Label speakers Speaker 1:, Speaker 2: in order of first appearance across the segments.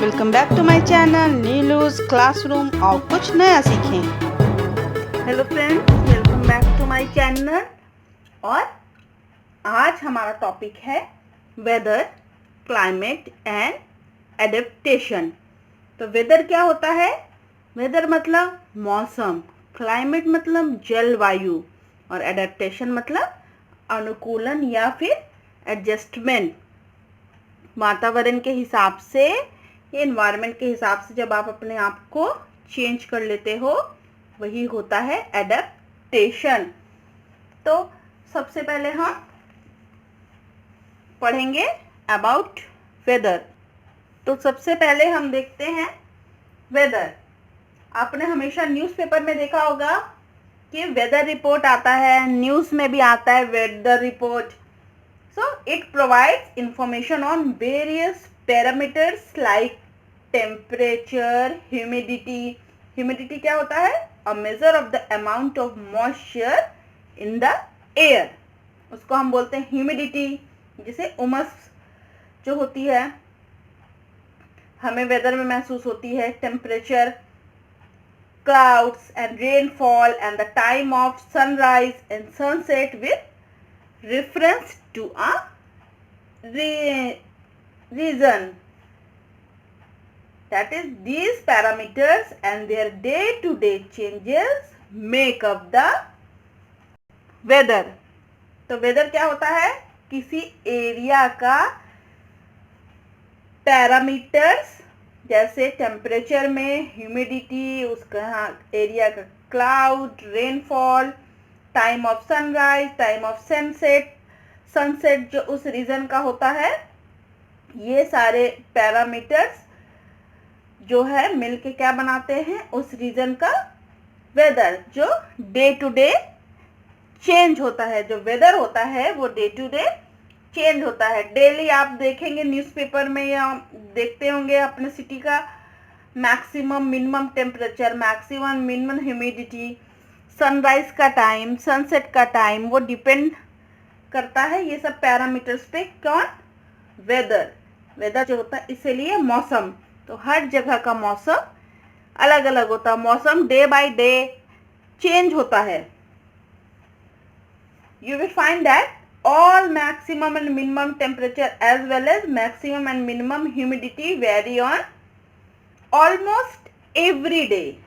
Speaker 1: Welcome back to my channel Neelu's classroom और कुछ नया सीखें। Hello friends, welcome back to my channel. और आज हमारा टॉपिक है वेदर, क्लाइमेट एंड एडेप्टेशन। तो वेदर क्या होता है? वेदर मतलब मौसम, क्लाइमेट मतलब जलवायु और एडेप्टेशन मतलब अनुकूलन या फिर एडजस्टमेंट। वातावरण के हिसाब से, एनवायरनमेंट के हिसाब से जब आप अपने आप को चेंज कर लेते हो, वही होता है एडेप्टेशन। तो सबसे पहले हम पढ़ेंगे अबाउट वेदर। तो सबसे पहले हम देखते हैं वेदर। आपने हमेशा न्यूज़पेपर में देखा होगा कि वेदर रिपोर्ट आता है, न्यूज़ में भी आता है weather report. So it provides information on various parameters like temperature, humidity. Humidity क्या होता है? A measure of the amount of moisture in the air. उसको हम बोलते हैं humidity, जिसे उमस जो होती है हमें वेदर में महसूस होती है। Temperature, clouds and rainfall and the time of sunrise and sunset with reference to a reason. That is, these parameters and their day-to-day changes make up the weather. तो वेदर क्या होता है? किसी एरिया का पैरामीटर्स, जैसे temperature में humidity, उसका area का cloud, rainfall, time of sunrise, time of sunset, sunset जो उस रीजन का होता है, ये सारे पैरामीटर्स जो है मिलके क्या बनाते हैं? उस रीजन का वेदर, जो डे टू डे चेंज होता है। जो वेदर होता है वो डे टू डे चेंज होता है। डेली आप देखेंगे न्यूज़पेपर में या देखते होंगे अपने सिटी का maximum minimum temperature, maximum minimum humidity, sunrise का टाइम, सनसेट का टाइम, वो डिपेंड करता है ये सब पैरामीटर्स पे। कौन? वेदर। वेदर जो होता है, इसीलिए मौसम। तो हर जगह का मौसम अलग अलग होता है। मौसम डे बाय डे चेंज होता है। You will find that all maximum and minimum temperature as well as maximum and minimum humidity vary on almost every day.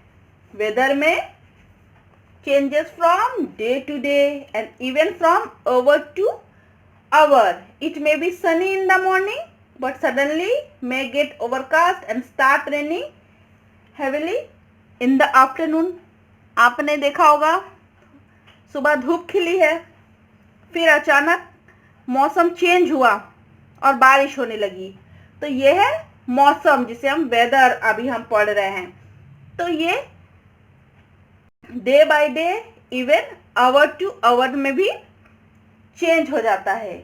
Speaker 1: Weather में changes from day to day and even from hour to hour. It may be sunny in the morning but suddenly may get overcast and start raining heavily in the afternoon. आपने देखा होगा सुबह धूप खिली है, फिर अचानक मौसम चेंज हुआ और बारिश होने लगी। तो ये है मौसम, जिसे हम वेदर अभी हम पढ़ रहे हैं। तो ये day by day, even hour to hour में भी चेंज हो जाता है।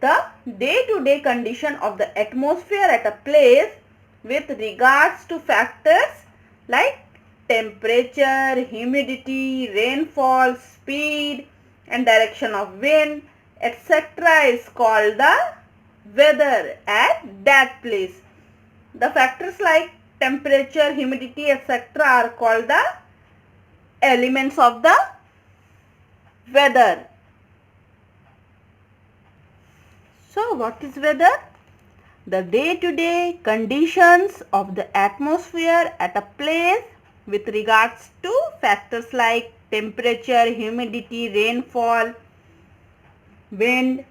Speaker 1: The day to day condition of the atmosphere at a place with regards to factors like temperature, humidity, rainfall, speed and direction of wind, etc. is called the weather at that place. The factors like temperature, humidity, etc. are called the elements of the weather. So what is weather? The day-to-day conditions of the atmosphere at a place with regards to factors like temperature, humidity, rainfall, wind,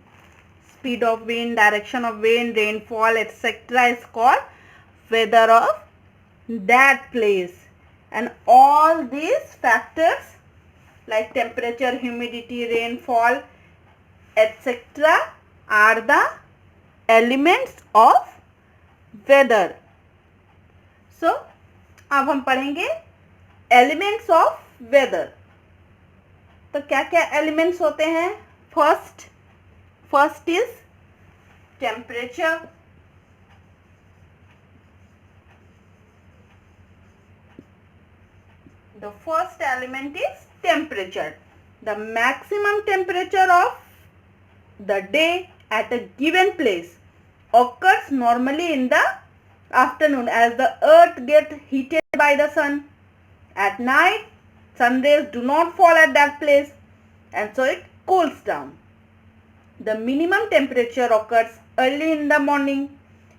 Speaker 1: speed of wind, direction of wind, rainfall, etc. is called weather of that place. And all these factors like temperature, humidity, rainfall, etc. are the elements of weather. So अब हम पढ़ेंगे elements of weather. तो क्या क्या elements होते हैं? First is temperature. The first element is temperature. The maximum temperature of the day at a given place occurs normally in the afternoon as the earth gets heated by the sun. At night, sun rays do not fall at that place and so it cools down. The minimum temperature occurs early in the morning.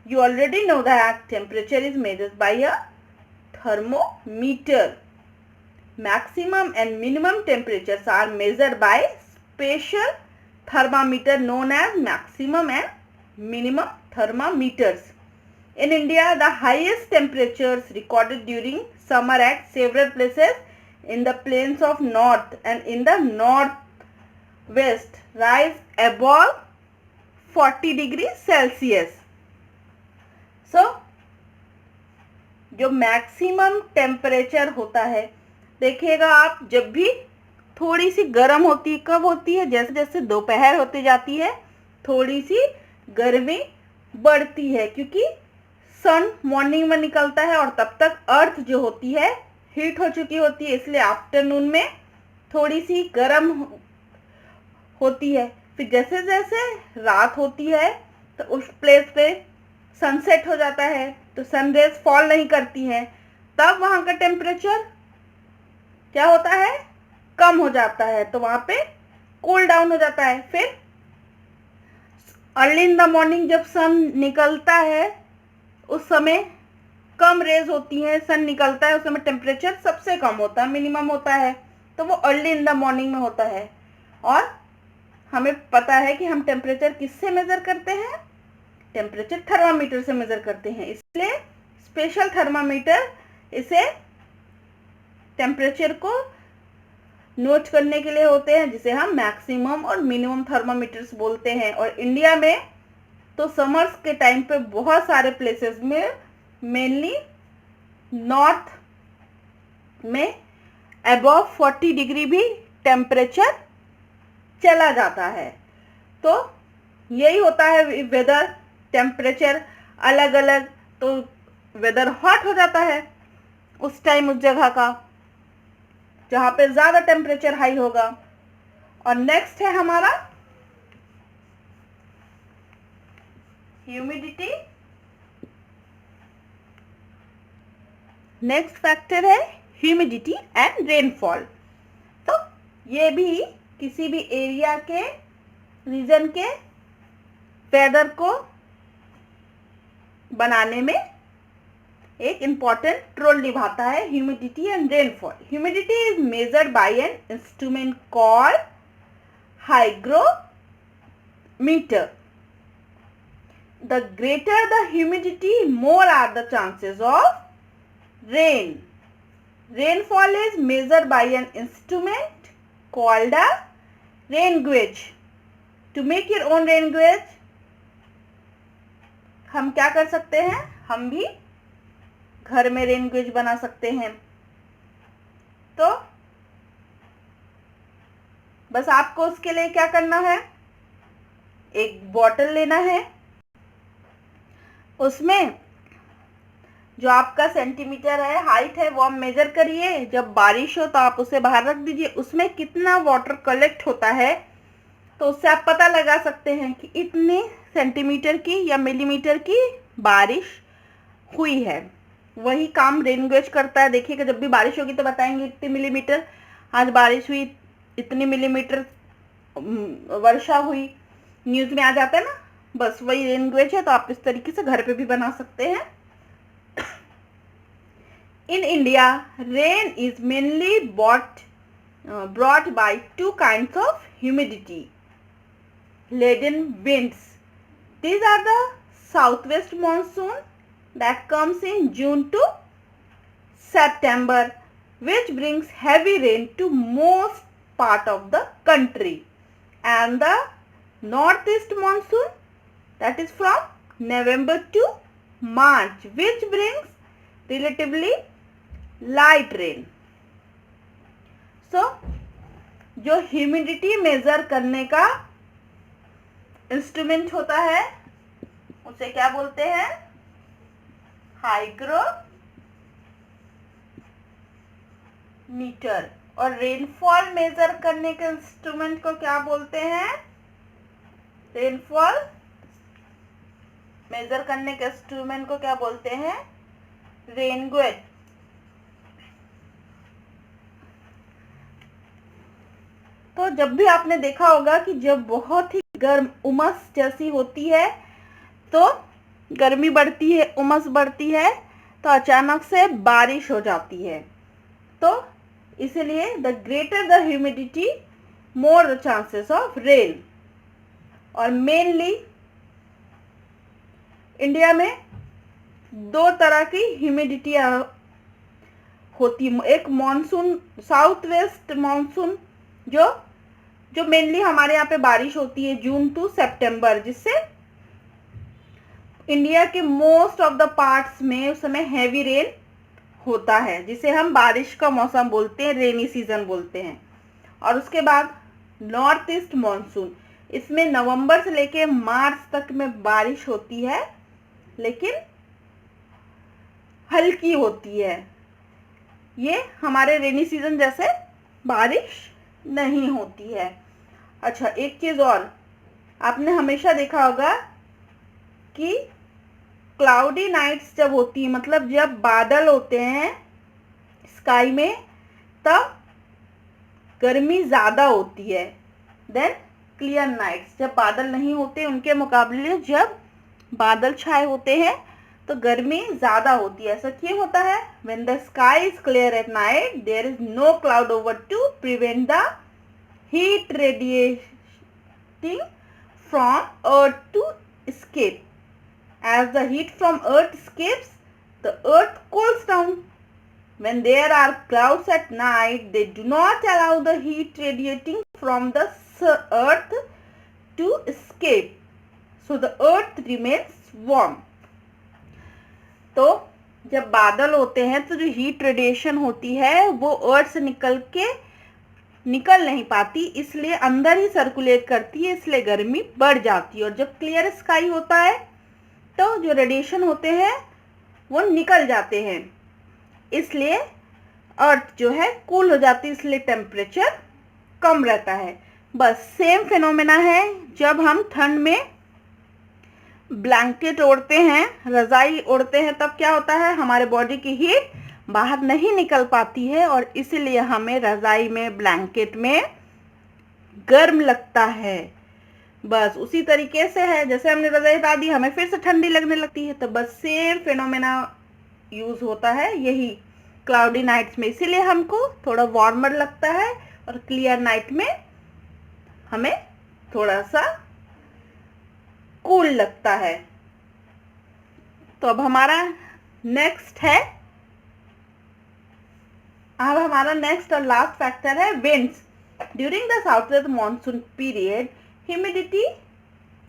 Speaker 1: You already know that temperature is measured by a thermometer. Maximum and minimum temperatures are measured by special thermometer known as maximum and minimum thermometers. In India, the highest temperatures recorded during summer at several places in the plains of north and in the northwest rise above 40 degrees Celsius. So, जो maximum temperature होता है, देखिएगा आप, जब भी थोड़ी सी गर्म होती है, कब होती है? जैसे जैसे दोपहर होती जाती है थोड़ी सी गर्मी बढ़ती है, क्योंकि सन मॉर्निंग में निकलता है और तब तक अर्थ जो होती है हीट हो चुकी होती है, इसलिए आफ्टरनून में थोड़ी सी गर्म होती है। फिर जैसे जैसे रात होती है तो उस प्लेस पे सनसेट हो जाता है, तो सनरेज फॉल नहीं करती हैं, तब वहाँ का टेम्परेचर क्या होता है? कम हो जाता है, तो वहाँ पे कूल डाउन हो जाता है। फिर अर्ली इन द मॉर्निंग जब सन निकलता है उस समय कम रेज होती हैं, सन निकलता है उस समय टेम्परेचर सबसे कम होता है, मिनिमम होता है, तो वो अर्ली इन द मॉर्निंग में होता है। और हमें पता है कि हम टेम्परेचर किससे मेज़र करते हैं? टेम्परेचर थर्मामीटर से मेज़र करते हैं, इसलिए स्पेशल थर्मामीटर इसे टेम्परेचर को नोट करने के लिए होते हैं, जिसे हम मैक्सिमम और मिनिमम थर्मामीटर्स बोलते हैं। और इंडिया में तो समर्स के टाइम पे बहुत सारे प्लेसेस में, मेनली नॉर्थ में अबव 40 डिग्री भी टेम्परेचर चला जाता है। तो यही होता है वेदर, टेम्परेचर अलग अलग, तो वेदर हॉट हो जाता है उस टाइम उस जगह का जहाँ पे ज़्यादा टेम्परेचर हाई होगा। और नेक्स्ट है हमारा ह्यूमिडिटी। नेक्स्ट फैक्टर है ह्यूमिडिटी एंड रेनफॉल। तो ये भी किसी भी एरिया के, रीजन के वेदर को बनाने में एक इम्पॉर्टेंट रोल निभाता है, humidity and rainfall. Humidity is measured by an instrument called hygrometer. The greater the humidity, more are the chances of rain. Rainfall is measured by an instrument called a rain gauge. To make your own rain gauge, हम क्या कर सकते हैं? हम भी घर में rain gauge बना सकते हैं। तो बस आपको उसके लिए क्या करना है? एक बॉटल लेना है, उसमें जो आपका सेंटीमीटर है, हाइट है, वो आप मेजर करिए। जब बारिश हो तो आप उसे बाहर रख दीजिए, उसमें कितना वाटर कलेक्ट होता है तो उससे आप पता लगा सकते हैं कि इतने सेंटीमीटर की या मिलीमीटर की बारिश हुई है। वही काम रेन गेज करता है। देखिएगा, जब भी बारिश होगी तो बताएंगे इतने मिलीमीटर आज बारिश हुई, इतनी मिलीमीटर वर्षा हुई, न्यूज़ में आ जाता है ना, बस वही रेन गेज है। तो आप इस तरीके से घर पे भी बना सकते हैं। In India, rain is mainly brought by two kinds of humidity laden winds. These are the southwest monsoon that comes in June to September, which brings heavy rain to most part of the country, and the northeast monsoon that is from November to March, which brings relatively light rain. So जो humidity major करने का instrument होता है उसे क्या बोलते हैं? Hygrometer. और रेनफॉल मेजर करने के इंस्ट्रूमेंट को क्या बोलते हैं? रेनफॉल मेजर करने के इंस्ट्रूमेंट को क्या बोलते हैं? Rain gauge. तो जब भी आपने देखा होगा कि जब बहुत ही गर्म उमस जैसी होती है तो गर्मी बढ़ती है, उमस बढ़ती है, तो अचानक से बारिश हो जाती है। तो इसलिए the greater the humidity more the chances of rain. और मेनली इंडिया में दो तरह की ह्यूमिडिटी होती है। एक मॉनसून, साउथ वेस्ट मॉनसून, जो मेनली हमारे यहाँ पे बारिश होती है जून टू सितंबर, जिससे इंडिया के मोस्ट ऑफ द पार्ट्स में उस समय हैवी रेन होता है, जिसे हम बारिश का मौसम बोलते हैं, रेनी सीजन बोलते हैं। और उसके बाद नॉर्थ ईस्ट मॉनसून, इसमें नवंबर से लेके मार्च तक में बारिश होती है, लेकिन हल्की होती है। ये हमारे रेनी सीजन जैसे बारिश नहीं होती है। अच्छा, एक चीज़ और, आपने हमेशा देखा होगा कि क्लाउडी नाइट्स जब होती है, मतलब जब बादल होते हैं स्काई में, तब गर्मी ज़्यादा होती है देन क्लियर नाइट्स। जब बादल नहीं होते उनके मुकाबले जब बादल छाए होते हैं तो गर्मी ज़्यादा होती है। ऐसा क्यों होता है? When the sky is clear at night, there is no cloud over to prevent the heat radiating from earth to escape. As the heat from earth escapes, the earth cools down. When there are clouds at night, they do not allow the heat radiating from the earth to escape. So the earth remains warm. तो जब बादल होते हैं तो जो heat radiation होती है वो अर्थ से निकल नहीं पाती, इसलिए अंदर ही सर्कुलेट करती है, इसलिए गर्मी बढ़ जाती है। और जब क्लियर स्काई होता है तो जो रेडिएशन होते हैं वो निकल जाते हैं, इसलिए अर्थ जो है कूल हो जाती है, इसलिए टेम्परेचर कम रहता है। बस सेम फिनोमेना है जब हम ठंड में ब्लैंकेट ओढ़ते हैं, रज़ाई ओढ़ते हैं, तब क्या होता है? हमारे बॉडी की हीट बाहर नहीं निकल पाती है और इसलिए हमें रज़ाई में, ब्लैंकेट में गर्म लगता है। बस उसी तरीके से है, जैसे हमने रज़ाई हटा दी हमें फिर से ठंडी लगने लगती है। तो बस सेम फिनोमेना यूज़ होता है यही क्लाउडी नाइट्स में, इसीलिए हमको थोड़ा वार्मर लगता है और क्लियर नाइट में हमें थोड़ा सा कूल लगता है। तो अब हमारा नेक्स्ट और लास्ट फैक्टर है winds. During the southwest monsoon period, humidity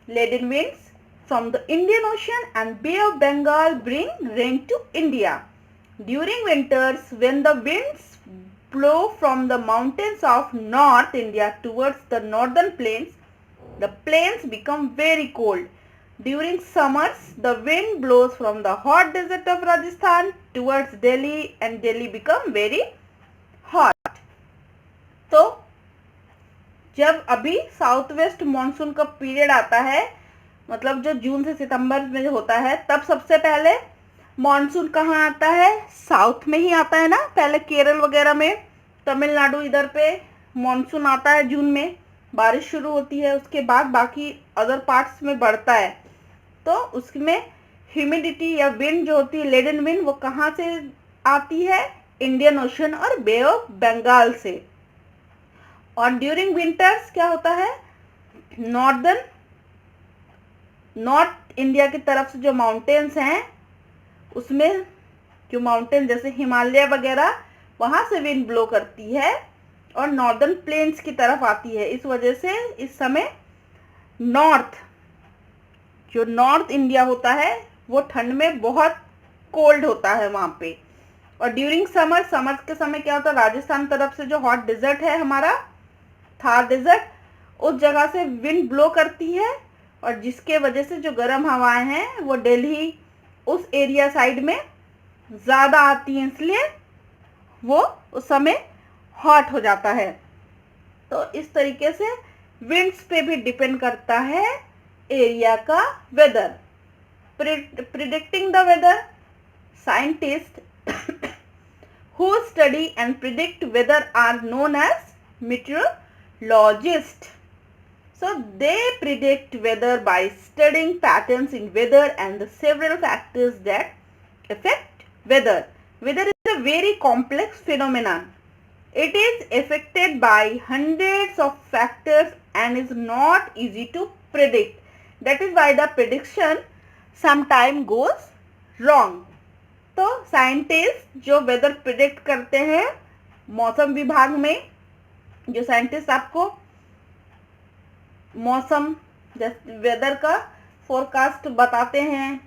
Speaker 1: laden winds from the Indian Ocean and Bay of Bengal bring rain to India. During winters, when the winds blow from the mountains of North India towards the northern plains, the plains become very cold. During summers, the wind blows from the hot desert of Rajasthan towards Delhi and Delhi become very hot. तो जब अभी south west monsoon का period आता है, मतलब जो जून से सितंबर में होता है, तब सबसे पहले मानसून कहाँ आता है? साउथ में ही आता है ना। पहले केरल वगैरह में, तमिलनाडु इधर पे मानसून आता है, जून में बारिश शुरू होती है, उसके बाद बाकी अदर पार्ट्स में बढ़ता है। तो उसमें ह्यूमिडिटी या विंड जो होती है, लेडन विंड, वो कहाँ से आती है? इंडियन ओशन और बे ऑफ बंगाल से। और ड्यूरिंग विंटर्स क्या होता है? नॉर्थ इंडिया की तरफ से जो माउंटेन्स हैं, उसमें जो माउंटेन जैसे हिमालय वगैरह, वहाँ से विंड ब्लो करती है और नॉर्दर्न प्लेन्स की तरफ आती है। इस वजह से इस समय नॉर्थ इंडिया होता है वो ठंड में बहुत कोल्ड होता है वहाँ पे। और ड्यूरिंग समर के समय क्या होता है? राजस्थान तरफ से जो हॉट डेजर्ट है हमारा, थार डेजर्ट, उस जगह से विंड ब्लो करती है और जिसके वजह से जो गर्म हवाएं हैं वो दिल्ली उस एरिया साइड में ज़्यादा आती हैं, इसलिए वो उस समय हॉट हो जाता है। तो इस तरीके से विंड्स पे भी डिपेंड करता है एरिया का weather. predicting the weather. Scientists who study and predict weather are known as meteorologists. So they predict weather by studying patterns in weather and the several factors that affect weather. Weather is a very complex phenomenon. It is affected by hundreds of factors and is not easy to predict. That is why the prediction sometimes goes wrong. तो scientist जो weather predict करते हैं मौसम विभाग में, जो scientist आपको मौसम वेदर का फोरकास्ट बताते हैं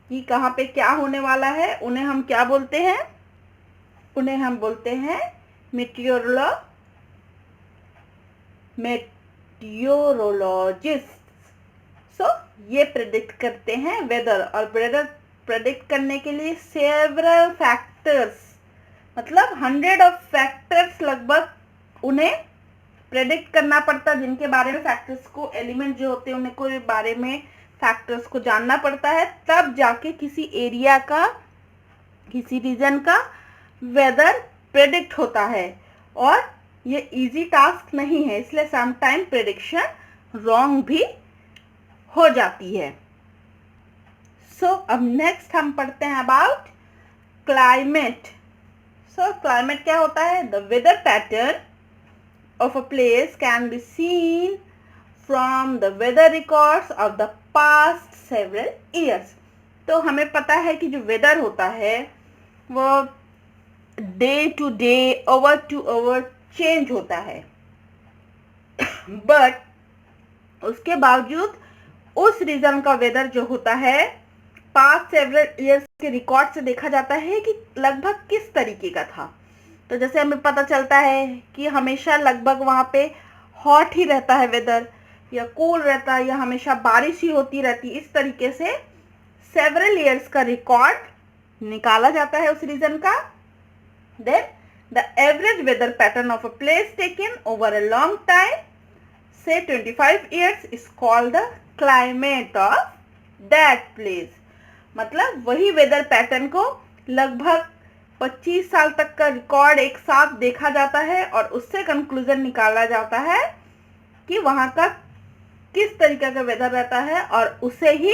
Speaker 1: कि कहाँ पे क्या होने वाला है, उन्हें हम क्या बोलते हैं? उन्हें हम बोलते हैं मेटियोरोलॉजिस्ट. सो ये प्रेडिक्ट करते हैं वेदर. और वेदर प्रेडिक्ट करने के लिए सेवरल फैक्टर्स, मतलब 100 ऑफ फैक्टर्स लगभग उन्हें प्रेडिक्ट करना पड़ता, जिनके बारे में फैक्टर्स को, एलिमेंट जो होते हैं उन्हें को बारे में फैक्टर्स को जानना पड़ता है, तब जाके किसी एरिया का, किसी रीजन का वेदर प्रेडिक्ट होता है. और ये इजी टास्क नहीं है, इसलिए समटाइम प्रेडिक्शन रॉन्ग भी हो जाती है. सो अब नेक्स्ट हम पढ़ते हैं अबाउट क्लाइमेट. सो क्लाइमेट क्या होता है? The weather pattern of a place can be seen from the weather records of the past several years. तो हमें पता है कि जो वेदर होता है वो day to day, hour to hour change होता है, बट उसके बावजूद उस रीजन का वेदर जो होता है पास्ट सेवरल ईयर्स के रिकॉर्ड से देखा जाता है कि लगभग किस तरीके का था. तो जैसे हमें पता चलता है कि हमेशा लगभग वहाँ पे हॉट ही रहता है वेदर, या कूल रहता है, या हमेशा बारिश ही होती रहती. इस तरीके से सेवरल ईयर्स का रिकॉर्ड निकाला जाता है उस रीजन का. Then the average weather pattern of a place taken over a long time, say 25 years, is called the climate of that place. मतलब वही वेदर पैटर्न को लगभग 25 साल तक का रिकॉर्ड एक साथ देखा जाता है और उससे कंक्लूजन निकाला जाता है कि वहाँ का किस तरीके का वेदर रहता है, और उसे ही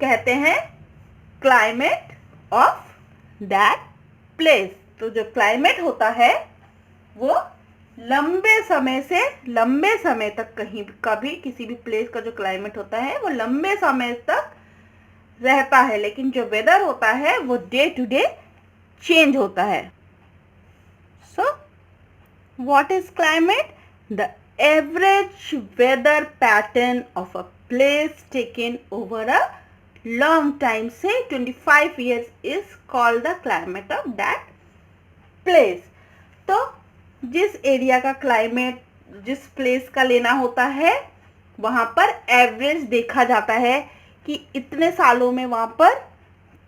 Speaker 1: कहते हैं क्लाइमेट ऑफ दैट प्लेस. तो जो क्लाइमेट होता है वो लंबे समय तक कहीं कभी किसी भी प्लेस का जो क्लाइमेट होता है वो लंबे समय तक रहता है, लेकिन जो वेदर होता है वो डे टू डे चेंज होता है. So what is climate? The average weather pattern of a place taken over a long time, say 25 years, is called the climate of that place. तो जिस एरिया का climate, जिस place का लेना होता है, वहाँ पर एवरेज देखा जाता है कि इतने सालों में वहाँ पर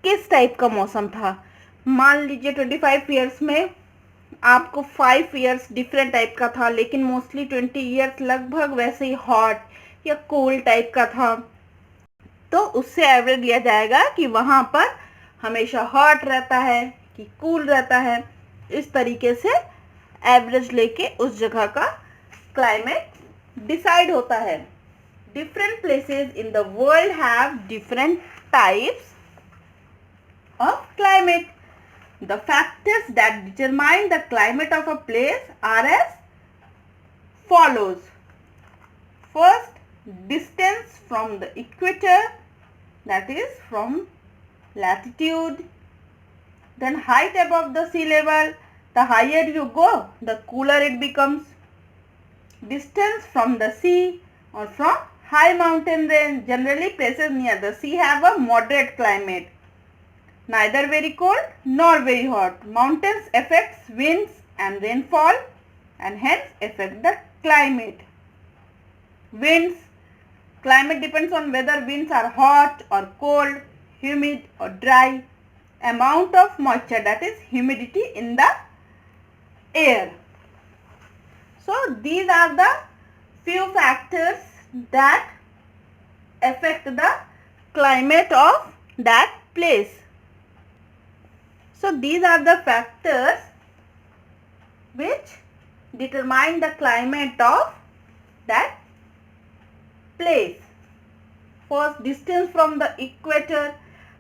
Speaker 1: किस टाइप का मौसम था. मान लीजिए 25 ईयर्स में आपको 5 ईयर्स डिफरेंट टाइप का था, लेकिन मोस्टली 20 ईयर्स लगभग वैसे ही हॉट या कूल टाइप का था, तो उससे एवरेज लिया जाएगा कि वहाँ पर हमेशा हॉट रहता है कि कूल रहता है. इस तरीके से एवरेज लेके उस जगह का क्लाइमेट डिसाइड होता है. Different places in the world have different types of climate. The factors that determine the climate of a place are as follows. First, distance from the equator, that is from latitude. Then height above the sea level. The higher you go, the cooler it becomes. Distance from the sea or from high mountain range. Generally, places near the sea have a moderate climate. Neither very cold nor very hot. Mountains affects winds and rainfall and hence affect the climate. Winds. Climate depends on whether winds are hot or cold, humid or dry. Amount of moisture, that is humidity in the air. So these are the few factors that affect the climate of that place. So these are the factors which determine the climate of that place. First, distance from the equator,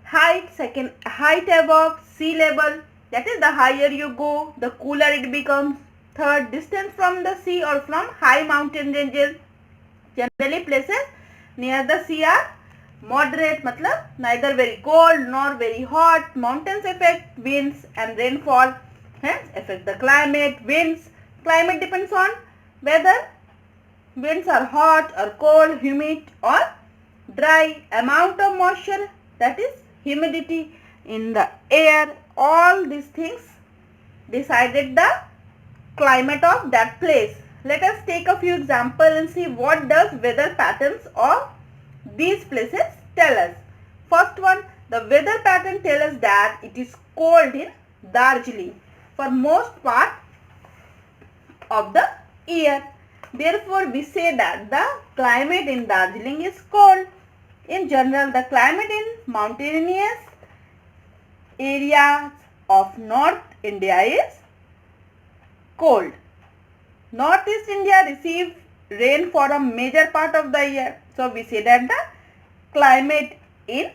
Speaker 1: height, second, height above sea level, that is the higher you go, the cooler it becomes. Third, distance from the sea or from high mountain ranges. Generally places near the sea are moderate, मतलब neither very cold nor very hot. Mountains affect winds and rainfall, hence affect the climate. Winds, climate depends on weather. Winds are hot or cold, humid or dry. Amount of moisture, that is humidity in the air. All these things decided the climate of that place. Let us take a few examples and see what does weather patterns of these places tell us. First one, the weather pattern tells us that it is cold in Darjeeling for most part of the year. Therefore, we say that the climate in Darjeeling is cold. In general, the climate in mountainous areas of North India is cold. Northeast India receives rain for a major part of the year. So, we say that the climate in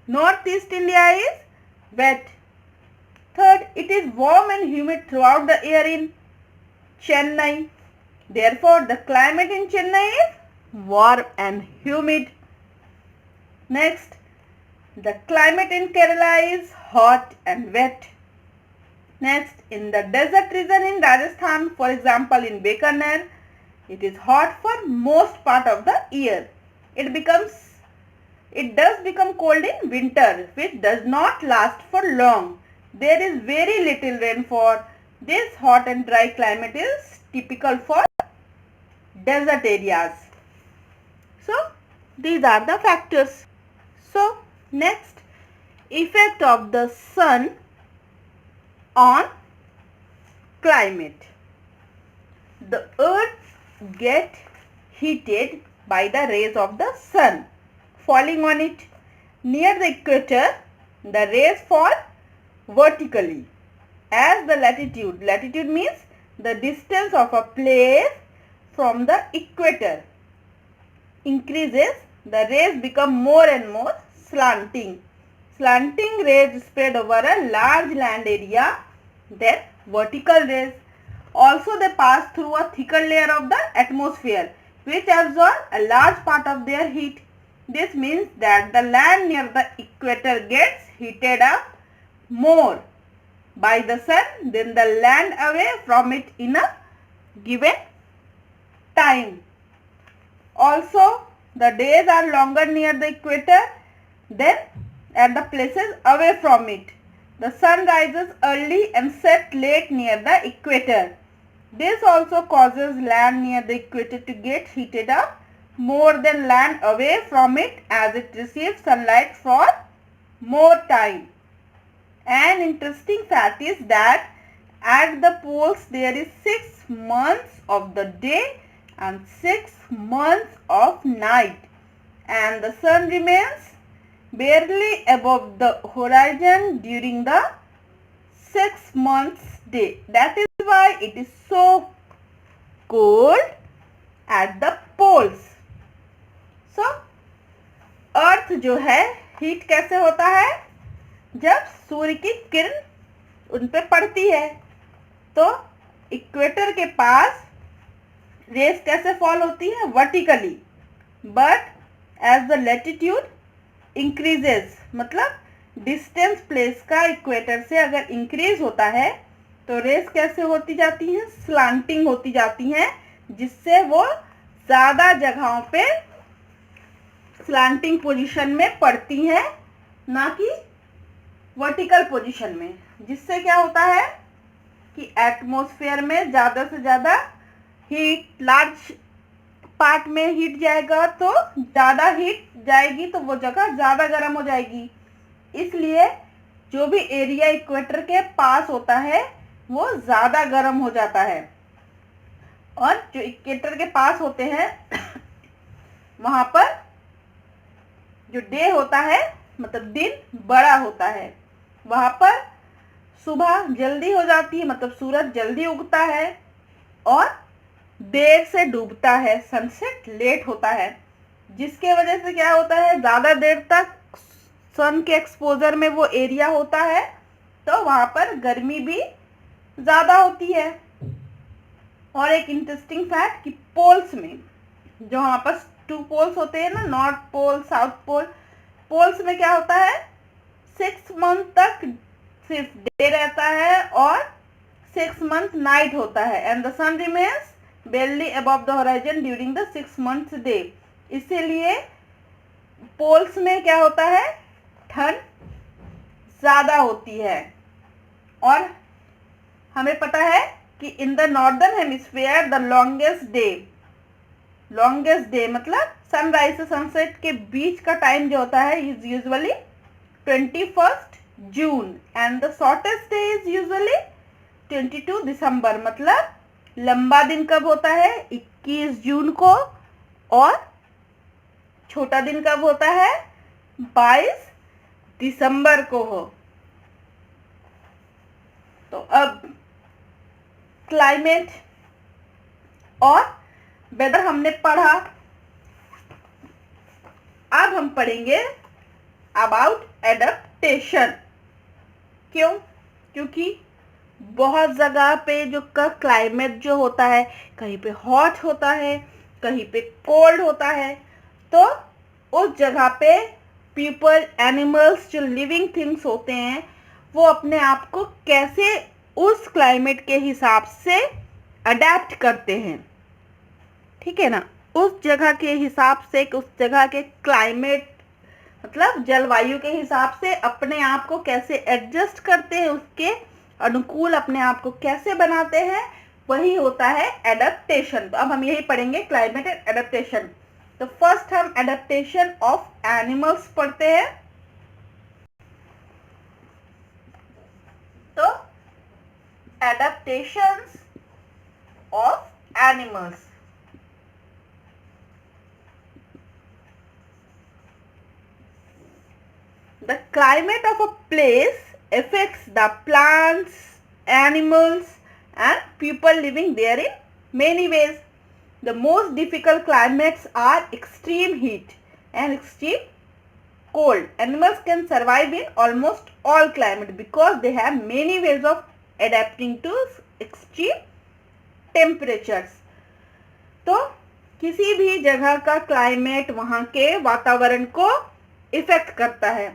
Speaker 1: Northeast India is wet. Third, it is warm and humid throughout the year in Chennai. Therefore, the climate in Chennai is warm and humid. Next, the climate in Kerala is hot and wet. Next, in the desert region in Rajasthan, for example in Bikaner, it is hot for most part of the year. It does become cold in winter, which does not last for long. There is very little rainfall. This hot and dry climate is typical for desert areas. So, these are the factors. So, next, effect of the sun on climate. The earth gets heated by the rays of the sun falling on it. Near the equator, the rays fall vertically. As the latitude means the distance of a place from the equator increases, the rays become more and more slanting. Slanting rays spread over a large land area than vertical rays. Also, they pass through a thicker layer of the atmosphere, which absorb a large part of their heat. This means that the land near the equator gets heated up more by the sun than the land away from it in a given time. Also, the days are longer near the equator than at the places away from it. The sun rises early and sets late near the equator. This also causes land near the equator to get heated up more than land away from it, as it receives sunlight for more time. An interesting fact is that at the poles there is 6 months of the day and 6 months of night, and the sun remains barely above the horizon during the 6 months day. That is why it is so cold at the poles. So, अर्थ जो है heat कैसे होता है? जब सूर्य की किरण उन पे पड़ती है तो इक्वेटर के पास रेस कैसे फॉल होती है? Vertically. But as the latitude increases, मतलब डिस्टेंस प्लेस का इक्वेटर से अगर इंक्रीज होता है तो रेस कैसे होती जाती हैं? स्लांटिंग होती जाती हैं, जिससे वो ज़्यादा जगहों पे स्लांटिंग पोजीशन में पड़ती हैं, ना कि वर्टिकल पोजीशन में. जिससे क्या होता है कि एटमॉस्फेयर में ज़्यादा से ज़्यादा हीट, लार्ज पार्ट में हीट जाएगा तो ज़्यादा हीट जाएगी तो वो जगह ज़्यादा गर्म हो जाएगी. इसलिए जो भी एरिया इक्वेटर के पास होता है वो ज़्यादा गर्म हो जाता है, और जो इक्वेटर के पास होते हैं वहाँ पर जो डे होता है मतलब दिन बड़ा होता है, वहाँ पर सुबह जल्दी हो जाती है मतलब सूरज जल्दी उगता है और देर से डूबता है, सनसेट लेट होता है, जिसके वजह से क्या होता है ज़्यादा देर तक सन के एक्सपोजर में वो एरिया होता है तो वहाँ पर गर्मी भी ज़्यादा होती है। और एक इंटरेस्टिंग फैक्ट कि पोल्स में जो वहाँ पर 2 पोल्स होते हैं ना, north pole south pole, poles में क्या होता है 6 मंथ तक सिर्फ डे रहता है और 6 मंथ नाइट होता है and the sun remains barely above the horizon during the 6 months day। इसीलिए पोल्स में क्या होता है ठंड ज़्यादा होती है। और हमें पता है कि in the northern hemisphere the longest day मतलब सनराइज से सनसेट के बीच का टाइम जो होता है is usually 21 June and the shortest day is usually 22 दिसंबर। मतलब लंबा दिन कब होता है 21 जून को और छोटा दिन कब होता है 22 दिसंबर को हो। तो अब क्लाइमेट और वेदर हमने पढ़ा, अब हम पढ़ेंगे अबाउट एडेप्टेशन। क्यों? क्योंकि बहुत जगह पे जो का क्लाइमेट जो होता है कहीं पे हॉट होता है कहीं पे कोल्ड होता है, तो उस जगह पे पीपल एनिमल्स जो लिविंग थिंग्स होते हैं वो अपने आप को कैसे उस क्लाइमेट के हिसाब से अडेप्ट करते हैं, ठीक है ना, उस जगह के हिसाब से उस जगह के क्लाइमेट मतलब जलवायु के हिसाब से अपने आप को कैसे एडजस्ट करते हैं, उसके अनुकूल अपने आप को कैसे बनाते हैं, वही होता है एडेप्टेशन। तो अब हम यही पढ़ेंगे क्लाइमेट एंड एडेप्टेशन। तो फर्स्ट हम एडेप्टेशन ऑफ एनिमल्स पढ़ते हैं। तो adaptations of animals, the climate of a place affects the plants, animals and people living there in many ways. The most difficult climates are extreme heat and extreme cold. Animals can survive in almost all climate because they have many ways of adapting to extreme temperatures. तो किसी भी जगह का climate वहाँ के वातावरण को effect करता है,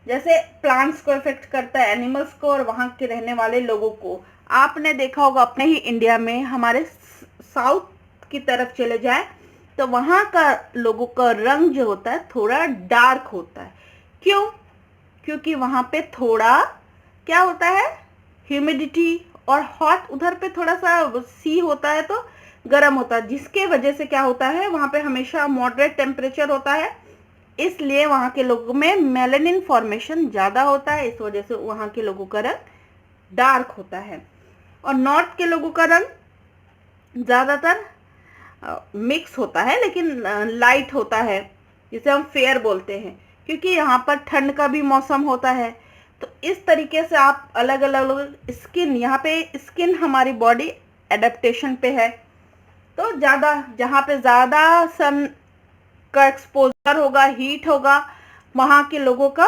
Speaker 1: जैसे प्लांट्स को इफेक्ट करता है, एनिमल्स को और वहाँ के रहने वाले लोगों को। आपने देखा होगा अपने ही इंडिया में हमारे साउथ की तरफ चले जाए तो वहाँ का लोगों का रंग जो होता है थोड़ा डार्क होता है। क्यों? क्योंकि वहाँ पे थोड़ा क्या होता है ह्यूमिडिटी और हॉट, उधर पे थोड़ा सा सी होता है तो गर्म होता है, जिसके वजह से क्या होता है वहाँ पे हमेशा मॉडरेट टेम्परेचर होता है, इसलिए वहाँ के लोगों में मेलानिन फॉर्मेशन ज़्यादा होता है, इस वजह से वहाँ के लोगों का रंग डार्क होता है। और नॉर्थ के लोगों का रंग ज़्यादातर मिक्स होता है लेकिन लाइट होता है, जिसे हम फेयर बोलते हैं, क्योंकि यहाँ पर ठंड का भी मौसम होता है। तो इस तरीके से आप अलग अलग स्किन, यहाँ पे स्किन हमारी बॉडी एडेप्टेशन पे है, तो ज़्यादा जहाँ पे ज़्यादा सन का एक्सपोजर होगा, हीट होगा, वहाँ के लोगों का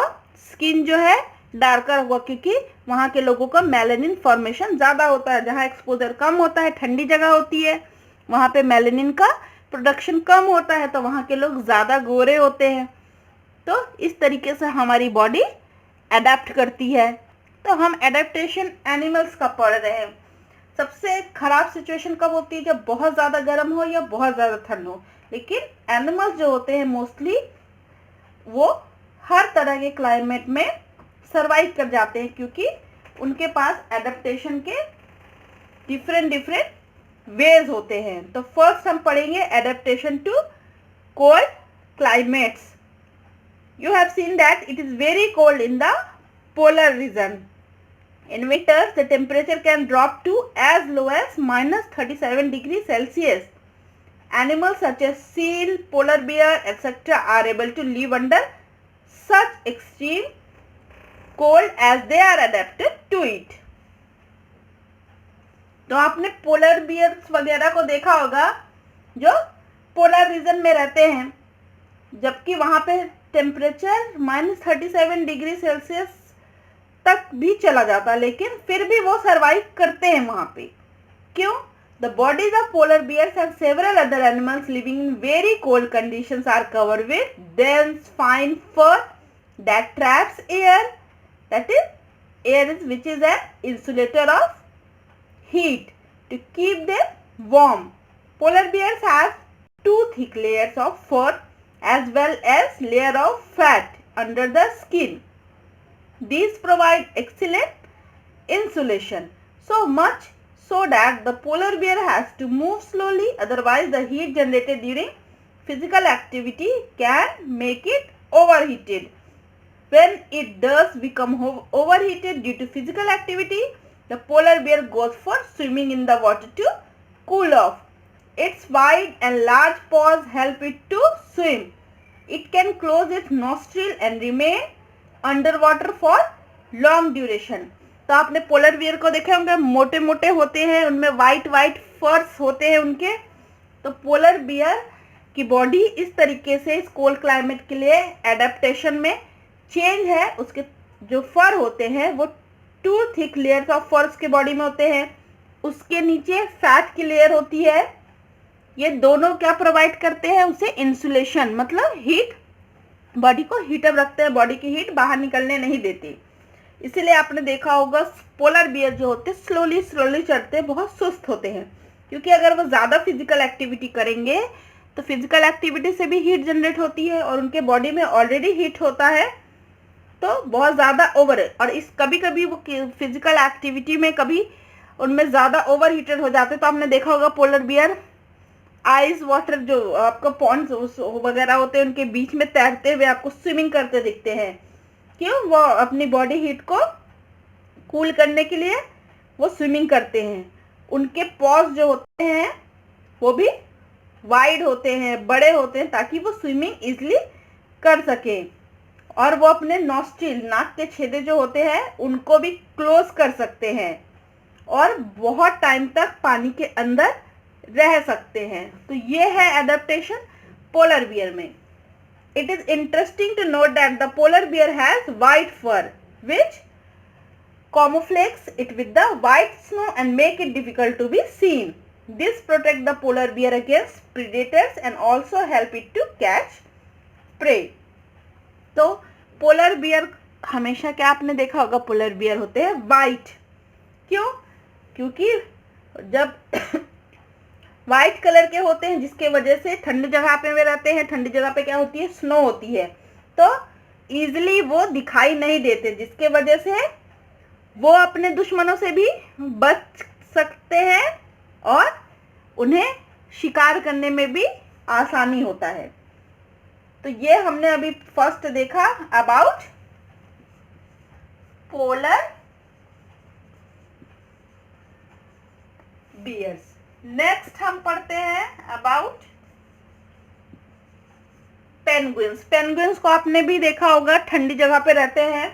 Speaker 1: स्किन जो है डार्कर होगा, क्योंकि वहाँ के लोगों का मेलानिन फॉर्मेशन ज़्यादा होता है। जहाँ एक्सपोजर कम होता है, ठंडी जगह होती है, वहाँ पे मेलानिन का प्रोडक्शन कम होता है, तो वहाँ के लोग ज़्यादा गोरे होते हैं। तो इस तरीके से हमारी बॉडी अडेप्ट करती है। तो हम एडेप्टेशन एनिमल्स का पढ़ रहे हैं। सबसे खराब सिचुएशन कब होती है? जब बहुत ज़्यादा गर्म हो या बहुत ज़्यादा ठंड हो। लेकिन एनिमल्स जो होते हैं मोस्टली वो हर तरह के क्लाइमेट में सरवाइव कर जाते हैं, क्योंकि उनके पास एडेप्टेशन के डिफरेंट वेज होते हैं। तो फर्स्ट हम पढ़ेंगे adaptation to cold climates. You have seen that it is very cold in the polar region. In winters, the temperature can drop to as low as -37 degrees Celsius. Animals such as seal, polar bear, etc. are able to live under such extreme cold as they are adapted to it. तो आपने polar bears वगैरह को देखा होगा जो polar region में रहते हैं, जबकि वहां पे टेम्परेचर -37 डिग्री सेल्सियस तक भी चला जाता, लेकिन फिर भी वो सरवाइव करते हैं वहां पे. क्यों? The bodies of polar bears and several other animals living in very cold conditions are covered with dense fine fur that traps air, that is air which is an insulator of heat to keep them warm. Polar bears have 2 thick layers of fur as well as layer of fat under the skin. These provide excellent insulation, so much so that the polar bear has to move slowly, otherwise the heat generated during physical activity can make it overheated. When it does become overheated due to physical activity, the polar bear goes for swimming in the water to cool off. Its wide and large paws help it to swim. It can close its nostril and remain underwater for long duration. तो आपने polar bear को देखे होंगे, मोटे मोटे होते हैं, उनमें वाइट वाइट फर्स होते हैं उनके. तो पोलर बियर की बॉडी इस तरीके से इस कोल्ड क्लाइमेट के लिए एडेप्टेशन में चेंज है. उसके जो फर होते हैं वो 2 थिक लेयर्स ऑफ फर्स के बॉडी में होते हैं, उसके नीचे फैट की लेयर होती है. ये दोनों क्या प्रोवाइड करते हैं उसे? इंसुलेशन, मतलब हीट, बॉडी को हीटअप रखते हैं, बॉडी की हीट बाहर निकलने नहीं देती. इसीलिए आपने देखा होगा पोलर बियर जो होते हैं स्लोली चढ़ते हैं, बहुत सुस्त होते हैं, क्योंकि अगर वो ज़्यादा फिजिकल एक्टिविटी करेंगे तो फिजिकल एक्टिविटी से भी हीट जनरेट होती है और उनके बॉडी में ऑलरेडी हीट होता है, तो बहुत ज़्यादा ओवर. और इस कभी कभी वो फिजिकल एक्टिविटी में कभी उनमें ज़्यादा ओवर हीटेड हो जाते हैं. तो आपने देखा होगा पोलर बियर आइस वाटर जो आपको पॉन्ड्स वगैरह होते हैं उनके बीच में तैरते हुए आपको स्विमिंग करते दिखते हैं. क्यों? वो अपनी बॉडी हीट को कूल करने के लिए वो स्विमिंग करते हैं. उनके पॉज जो होते हैं वो भी वाइड होते हैं, बड़े होते हैं, ताकि वो स्विमिंग इजीली कर सके. और वो अपने नॉस्ट्रिल, नाक के छेदे जो होते हैं उनको भी क्लोज कर सकते हैं और बहुत टाइम तक पानी के अंदर रह सकते हैं. तो ये है एडेप्टेशन पोलर बियर में. It is interesting to note that the polar bear has white fur which camouflages it with the white snow and make it difficult to be seen. This protects the polar bear against predators and also help it to catch prey. तो polar bear हमेशा, क्या आपने देखा होगा, polar bear होते हैं white. क्यों? क्योंकि जब वाइट कलर के होते हैं, जिसके वजह से ठंडी जगह पे वे रहते हैं. ठंडी जगह पे क्या होती है? स्नो होती है, तो इजीली वो दिखाई नहीं देते, जिसके वजह से वो अपने दुश्मनों से भी बच सकते हैं और उन्हें शिकार करने में भी आसानी होता है. तो ये हमने अभी फर्स्ट देखा अबाउट पोलर बियर्स. नेक्स्ट हम पढ़ते हैं अबाउट पेंगुइन्स. पेंगुइन्स को आपने भी देखा होगा, ठंडी जगह पे रहते हैं.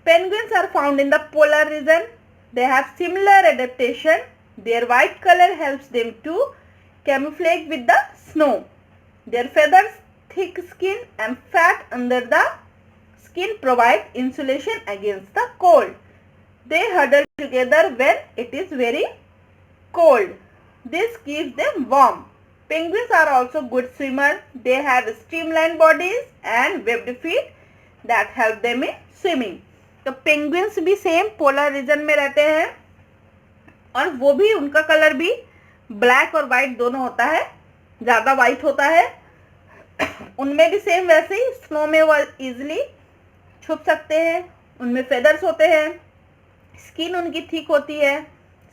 Speaker 1: Penguins are found in the polar region. They have similar adaptation. Their white colour helps them to camouflage with the snow. Their feathers, thick skin and fat under the skin provide insulation against the cold. They huddle together when it is very cold. This keeps them warm. Penguins are also good swimmers. They have streamlined bodies and webbed feet that help them in swimming. तो penguins भी same polar region में रहते हैं और वो भी, उनका colour भी ब्लैक और वाइट दोनों होता है, ज़्यादा वाइट होता है. उनमें भी सेम वैसे ही स्नो में वो इजीली छुप सकते हैं. उनमें फेदर्स होते हैं, स्किन उनकी थिक होती है,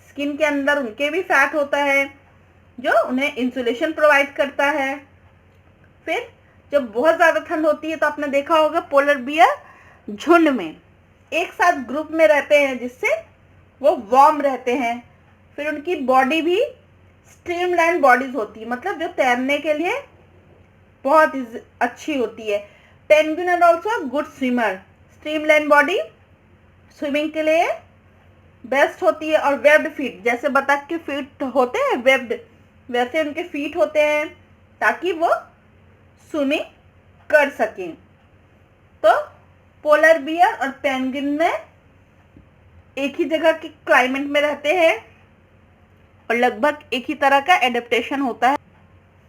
Speaker 1: स्किन के अंदर उनके भी फैट होता है जो उन्हें इंसुलेशन प्रोवाइड करता है. फिर जब बहुत ज़्यादा ठंड होती है तो आपने देखा होगा पोलर बियर झुंड में एक साथ ग्रुप में रहते हैं, जिससे वो वार्म रहते हैं. फिर उनकी बॉडी भी स्ट्रीमलाइन बॉडीज होती है, मतलब जो तैरने के लिए बहुत अच्छी होती है। Penguin are also good swimmer. Streamline body swimming के लिए बेस्ट होती है। और वेब्ड फीट, जैसे बतख के फीट होते हैं वेब्ड, वैसे उनके फीट होते हैं ताकि वो स्विमिंग कर सकें। तो पोलर बियर और पेंगुइन में एक ही जगह के क्लाइमेट में रहते हैं और लगभग एक ही तरह का एडेप्टेशन होता है।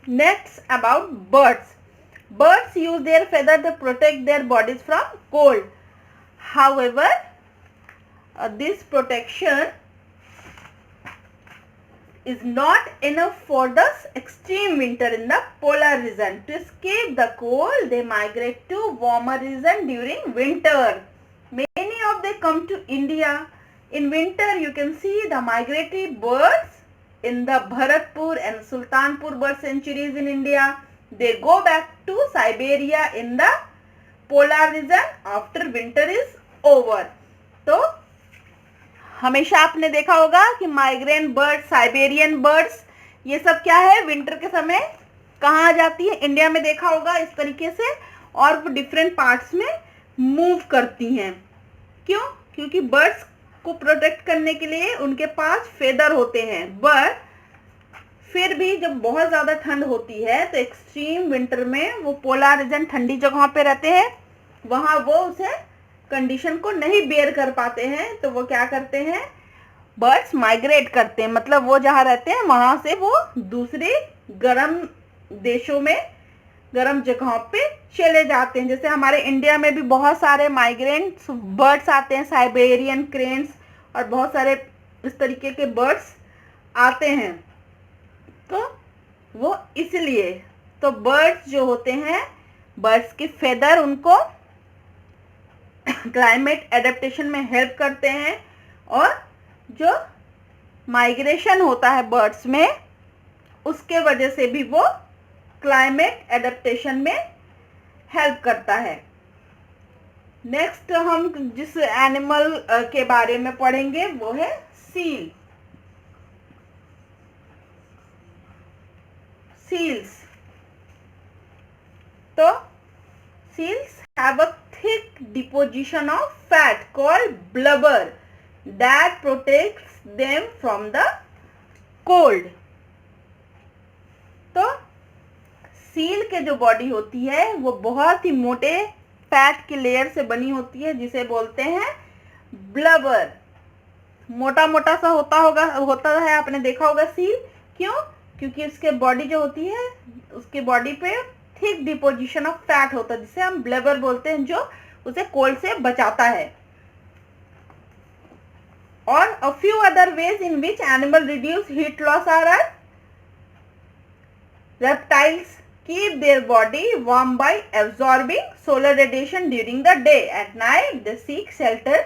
Speaker 1: Next about birds. Birds use their feather to protect their bodies from cold. However this protection is not enough for the extreme winter in the polar region. To escape the cold, they migrate to warmer region during winter. Many of them come to India. In winter, you can see the migratory birds in the Bharatpur and Sultanpur bird sanctuaries in India. They go back to Siberia in the polar region after winter is over. तो हमेशा आपने देखा होगा कि migraine birds, Siberian birds, ये सब क्या है, विंटर के समय कहाँ आ जाती है, इंडिया में देखा होगा इस तरीके से, और वो डिफरेंट पार्ट्स में मूव करती हैं। क्यों? क्योंकि बर्ड्स को प्रोटेक्ट करने के लिए उनके पास फेदर होते हैं। बट फिर भी जब बहुत ज़्यादा ठंड होती है तो एक्सट्रीम विंटर में वो पोलर रीजन, ठंडी जगहों पे रहते हैं, वहाँ वो उसे कंडीशन को नहीं बेयर कर पाते हैं, तो वो क्या करते हैं, बर्ड्स माइग्रेट करते हैं। मतलब वो जहाँ रहते हैं वहाँ से वो दूसरे गर्म देशों में, गर्म जगहों पे चले जाते हैं। जैसे हमारे इंडिया में भी बहुत सारे माइग्रेंट बर्ड्स आते हैं, साइबेरियन क्रेन्स और बहुत सारे इस तरीके के बर्ड्स आते हैं। तो वो इसलिए, तो बर्ड्स जो होते हैं, बर्ड्स के फेदर उनको क्लाइमेट एडेप्टेशन में हेल्प करते हैं, और जो माइग्रेशन होता है बर्ड्स में, उसके वजह से भी वो क्लाइमेट एडेप्टेशन में हेल्प करता है। नेक्स्ट हम जिस एनिमल के बारे में पढ़ेंगे वो है सील। सील्स। तो seals have a thick deposition of fat called blubber that protects them from the cold. तो सील के जो बॉडी होती है वो बहुत ही मोटे फैट के लेयर से बनी होती है, जिसे बोलते हैं ब्लबर। मोटा मोटा सा होता है, आपने देखा होगा सील। क्यों? क्योंकि उसके बॉडी जो होती है, उसके बॉडी पे थिक डिपोजिशन ऑफ फैट होता है, जिसे हम ब्लबर बोलते हैं, जो उसे कोल्ड से बचाता है। और a few other ways in which animal reduce heat loss are reptiles keep their body warm by absorbing solar radiation during the day. At night they seek shelter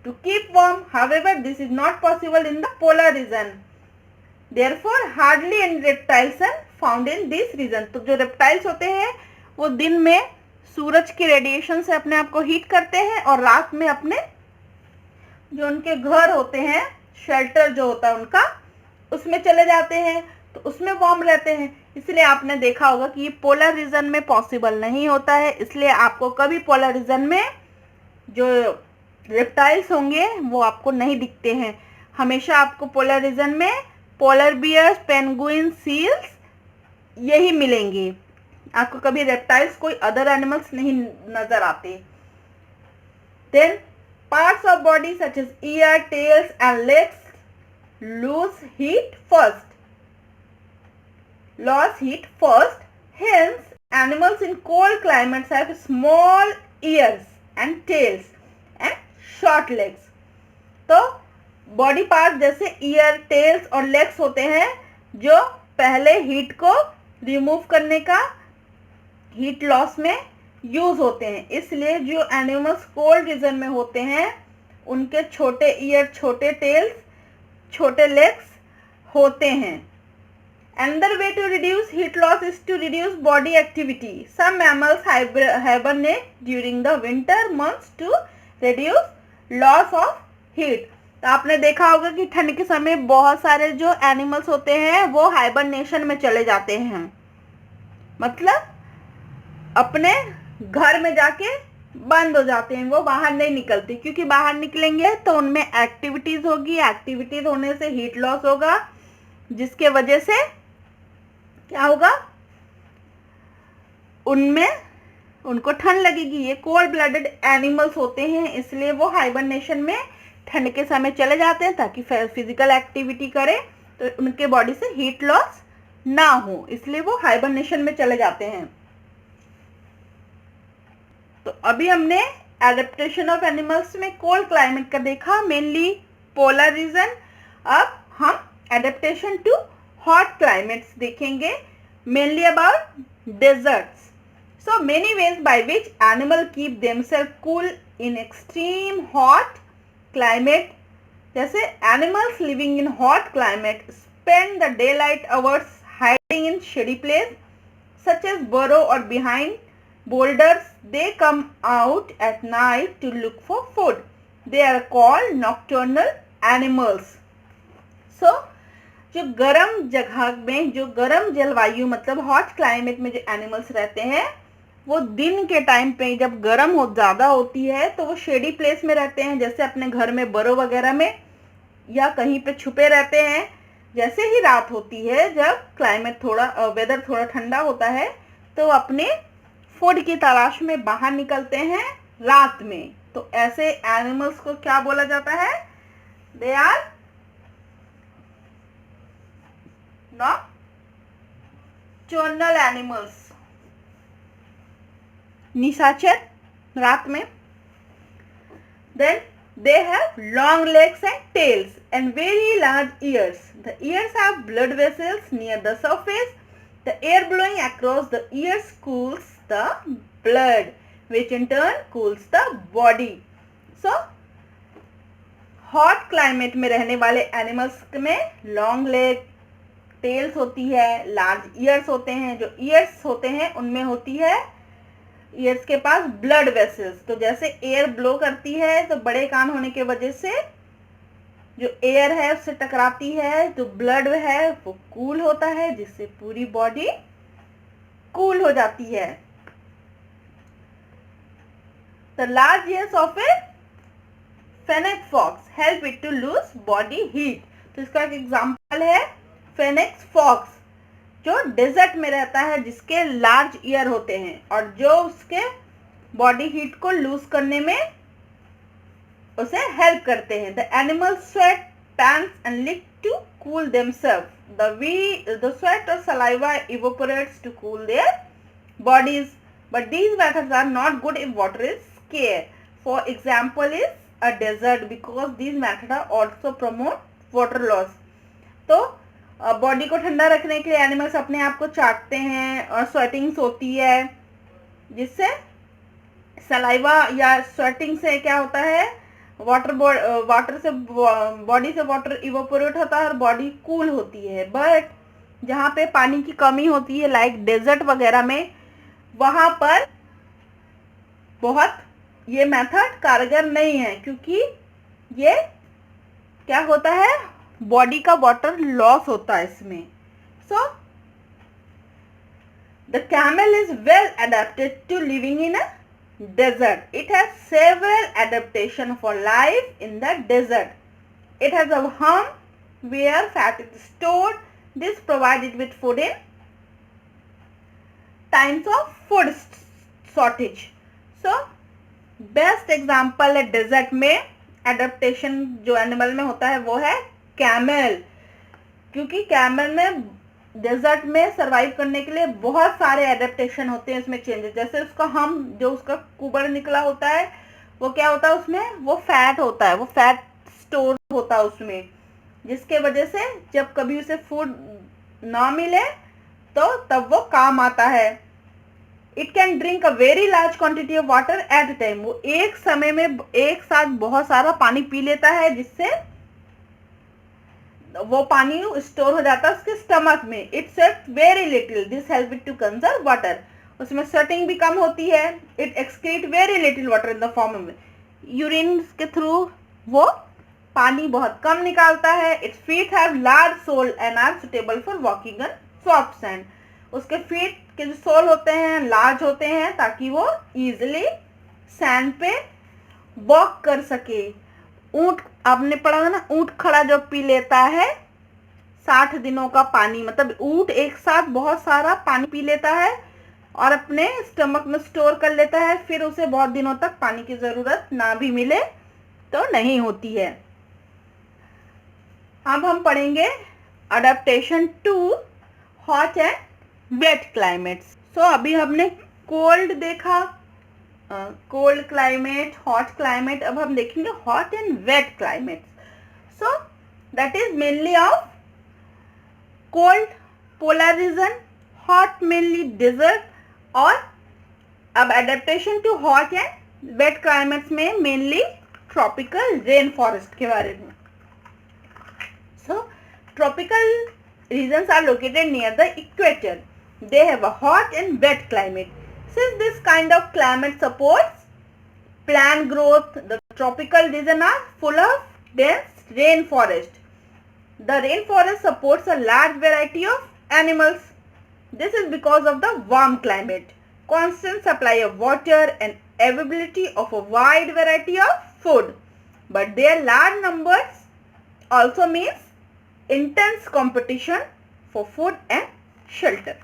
Speaker 1: to keep warm. However, this is not possible in the polar region. Therefore, hardly any reptiles are found in this region. तो जो reptiles होते हैं वो दिन में सूरज की radiation से अपने आप को हीट करते हैं, और रात में अपने जो उनके घर होते हैं, शेल्टर जो होता है उनका, उसमें चले जाते हैं, तो उसमें वार्म रहते हैं। इसलिए आपने देखा होगा कि ये पोलर रीजन में पॉसिबल नहीं होता है, इसलिए आपको कभी पोलर रीजन में जो रेप्टाइल्स होंगे वो आपको नहीं दिखते हैं। हमेशा आपको पोलर रीजन में पोलर बियर्स, पेंगुइन, सील्स यही मिलेंगे, आपको कभी रेप्टाइल्स, कोई अदर एनिमल्स नहीं नजर आते। Then parts of body such as ear, tails and legs lose heat first. Loss heat first. Hence, animals in cold climates have small ears and tails and short legs. तो body part जैसे year, tales और legs होते हैं जो पहले heat को remove करने का, हीट लॉस में यूज होते हैं। इसलिए जो एनिमल्स कोल्ड रीजन में होते हैं उनके छोटे ईयर, छोटे टेल्स, छोटे लेग्स होते हैं। Another way to reduce heat loss is to reduce body activity. Some mammals hibernate during the winter months to reduce loss of heat. तो आपने देखा होगा कि ठंड के समय बहुत सारे जो एनिमल्स होते हैं वो हाइबरनेशन में चले जाते हैं, मतलब अपने घर में जाके बंद हो जाते हैं, वो बाहर नहीं निकलते, क्योंकि बाहर निकलेंगे तो उनमें एक्टिविटीज होगी, एक्टिविटीज होने से हीट लॉस होगा, जिसके वजह से क्या होगा, उनमें उनको ठंड लगेगी। ये कोल्ड ब्लडेड एनिमल्स होते हैं, इसलिए वो हाइबरनेशन में ठंड के समय चले जाते हैं ताकि फिजिकल एक्टिविटी करें तो उनके बॉडी से हीट लॉस ना हो, इसलिए वो हाइबरनेशन में चले जाते हैं। तो अभी हमने एडेप्टेशन ऑफ एनिमल्स में कोल्ड क्लाइमेट का देखा, मेनली पोलर रीजन। अब हम एडेप्टेशन टू हॉट क्लाइमेट्स देखेंगे, mainly about deserts. So many ways by which animal keep themselves cool in extreme hot climate. जैसे animals living in hot climate spend the daylight hours hiding in shady place such as burrow or behind boulders. They come out at night to look for food. They are called nocturnal animals. So जो गर्म जगह में, जो गर्म जलवायु मतलब hot climate में जो एनिमल्स रहते हैं वो दिन के टाइम पे जब गर्म ज़्यादा होती है तो वो शेडी प्लेस में रहते हैं, जैसे अपने घर में बरो वगैरह में या कहीं पे छुपे रहते हैं। जैसे ही रात होती है, जब क्लाइमेट थोड़ा वेदर थोड़ा ठंडा होता है, तो अपने फूड की तलाश में बाहर निकलते हैं रात में। तो ऐसे एनिमल्स को क्या बोला जाता है? दे आर नॉक्टर्नल एनिमल्स, निशाचर रात में। Then they have long legs and tails and very large ears. The ears have blood vessels near the surface. The air blowing across the ears cools the blood, which in turn cools the body. So hot climate में रहने वाले animals में long leg, tails होती है, large ears होते हैं। जो ears होते हैं उनमें होती है ईयर्स के पास ब्लड वेसल्स। तो जैसे एयर ब्लो करती है तो बड़े कान होने के वजह से जो एयर है उससे टकराती है, जो ब्लड है वो कूल होता है, जिससे पूरी बॉडी कूल हो जाती है। The large ears of a fennec fox help it to lose body heat. तो इसका एक एग्जांपल है फेनेक्स फॉक्स, जो डेजर्ट में रहता है, जिसके लार्ज ईयर होते हैं और जो उसके बॉडी हीट को लूज करने में उसे हेल्प करते हैं। The animal sweat, pants and lick to cool themselves. The sweat or saliva evaporates to cool their bodies, but these methods are not good if water is scarce. For example is a desert, because these methods are also promote water loss. तो body को ठंडा रखने के लिए animals अपने आप को चाटते हैं और स्वेटिंग्स होती है, जिससे सलाइवा या स्वेटिंग से क्या होता है, वाटर से बॉडी से वाटर इवोपोरेट होता है और बॉडी कूल होती है। बट जहाँ पे पानी की कमी होती है लाइक डेजर्ट वगैरह में, वहाँ पर बहुत ये मेथड कारगर नहीं है, क्योंकि ये क्या होता है, बॉडी का वाटर लॉस होता है इसमें। So the camel is well adapted to living in a desert. It has several adaptations for life in the desert. It has a hump where fat is stored. This provides it with food in times of food shortage. So best example है desert में adaptation जो animal में होता है वो है camel, क्योंकि camel में डेजर्ट में सरवाइव करने के लिए बहुत सारे एडेप्टेशन होते हैं, इसमें चेंजेस। जैसे उसका हम जो उसका कुबर निकला होता है वो क्या होता है, उसमें वो फैट होता है, वो फैट स्टोर होता है उसमें, जिसके वजह से जब कभी उसे फूड ना मिले तो तब वो काम आता है। It can drink a very large quantity of water at a time. वो एक समय में एक साथ बहुत सारा पानी पी लेता है, जिससे वो पानी स्टोर हो जाता है उसके स्टमक में। It sweat very little, this help it to conserve water. उसमें स्वेटिंग भी कम होती है। It excrete very little water in the form of urine के थ्रू वो पानी बहुत कम निकालता है। Its feet have large sole and are suitable for walking on soft sand. उसके फीट के जो सोल होते हैं लार्ज होते हैं ताकि वो इजिली सैंड पे वॉक कर सके। ऊंट, आपने पढ़ा था ना, ऊंट खड़ा जो पी लेता है 60 दिनों का पानी, मतलब ऊंट एक साथ बहुत सारा पानी पी लेता है और अपने स्टमक में स्टोर कर लेता है, फिर उसे बहुत दिनों तक पानी की ज़रूरत ना भी मिले तो नहीं होती है। अब हम पढ़ेंगे adaptation to hot and wet climates. So अभी हमने कोल्ड देखा, कोल्ड क्लाइमेट, हॉट क्लाइमेट। अब हम देखेंगे hot and wet climates. So that is mainly of cold polar region, hot mainly desert, और अब adaptation to hot and wet climates में mainly tropical rain forest के बारे में। So tropical regions are located near the equator. They have a hot and wet climate. Since this kind of climate supports plant growth, the tropical regions are full of dense rainforest. The rainforest supports a large variety of animals. This is because of the warm climate, constant supply of water and availability of a wide variety of food. But their large numbers also means intense competition for food and shelter.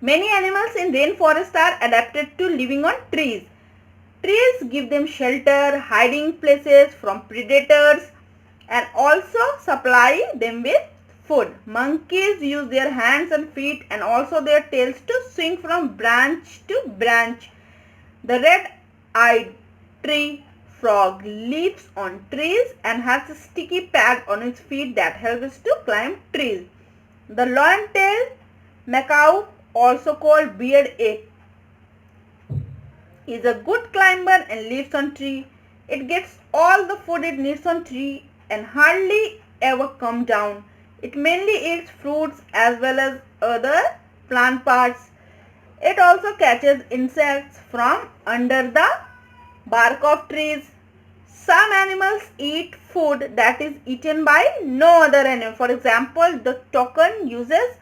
Speaker 1: Many animals in rainforest are adapted to living on trees. Trees give them shelter, hiding places from predators, and also supply them with food. Monkeys use their hands and feet and also their tails to swing from branch to branch. The red-eyed tree frog leaps on trees and has a sticky pad on its feet that helps to climb trees. The lion-tailed macaw, also called beard ape, is a good climber and lives on tree. It gets all the food it needs on tree and hardly ever come down. It mainly eats fruits as well as other plant parts. It also catches insects from under the bark of trees. Some animals eat food that is eaten by no other animal. For example, the toucan uses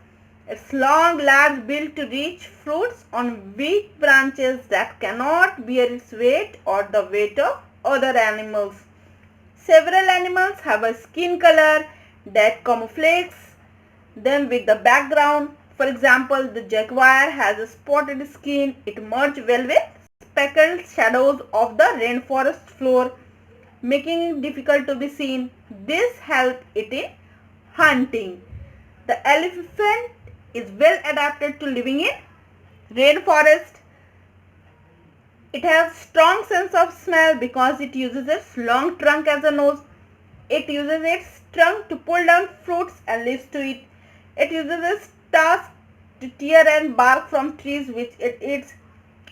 Speaker 1: its long large bill to reach fruits on weak branches that cannot bear its weight or the weight of other animals. Several animals have a skin color that camouflages them with the background. For example, the jaguar has a spotted skin. It merges well with speckled shadows of the rainforest floor, making it difficult to be seen. This helps it in hunting. The elephant is well adapted to living in rainforest. It has strong sense of smell because it uses its long trunk as a nose. It uses its trunk to pull down fruits and leaves to eat. It uses its tusks to tear and bark from trees which it eats.